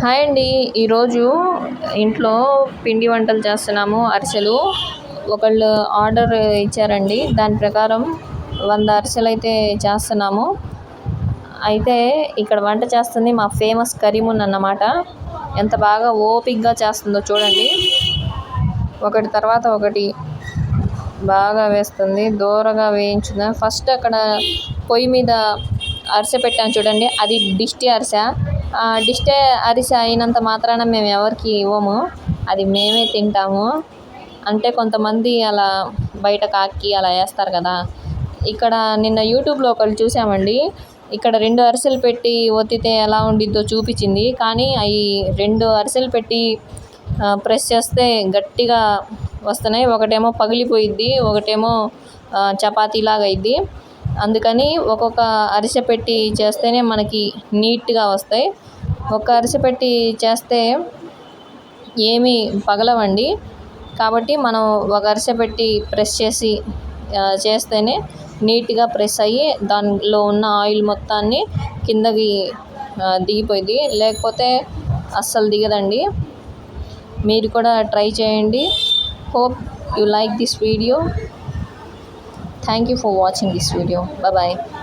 Hi అండి. ఈరోజు ఇంట్లో పిండి వంటలు చేస్తున్నాము. అరిసెలు ఒకళ్ళు ఆర్డర్ ఇచ్చారండి. దాని ప్రకారం 100 అరిసెలు అయితే చేస్తున్నాము. అయితే ఇక్కడ వంట చేస్తుంది మా ఫేమస్ కరీమున్ అన్నమాట. ఎంత బాగా ఓపిక్గా చేస్తుందో చూడండి. ఒకటి తర్వాత ఒకటి బాగా వేస్తుంది. దూరగా వేయించిన ఫస్ట్ అక్కడ పొయ్యి మీద అరిసె పెట్టాను చూడండి, అది దిష్టి అరిసె. దిష్టి అరిసె అయినంత మాత్రాన మేము ఎవరికి ఇవ్వము, అది మేమే తింటాము. అంటే కొంతమంది అలా బయట కాకి అలా వేస్తారు కదా. ఇక్కడ నిన్న యూట్యూబ్లో ఒకళ్ళు చూసామండి. ఇక్కడ 2 అరిసెలు పెట్టి ఒత్తితే ఎలా ఉండిద్దో చూపించింది. కానీ అవి 2 అరిసెలు పెట్టి ప్రెస్ చేస్తే గట్టిగా వస్తున్నాయి. ఒకటేమో పగిలిపోయిద్ది, ఒకటేమో చపాతీలాగా అయింది. అందుకని ఒక్కొక్క అరిసె పెట్టి చేస్తేనే మనకి నీట్గా వస్తాయి. ఒక అరిసె పెట్టి చేస్తే ఏమీ పగలవండి. కాబట్టి మనం ఒక అరిసె పెట్టి ప్రెస్ చేసి చేస్తేనే నీట్గా ప్రెస్ అయ్యి దానిలో ఉన్న ఆయిల్ మొత్తాన్ని కిందకి దిగిపోయింది, లేకపోతే అస్సలు దిగదండి. మీరు కూడా ట్రై చేయండి. Hope you like this video. Thank you for watching this video. Bye bye.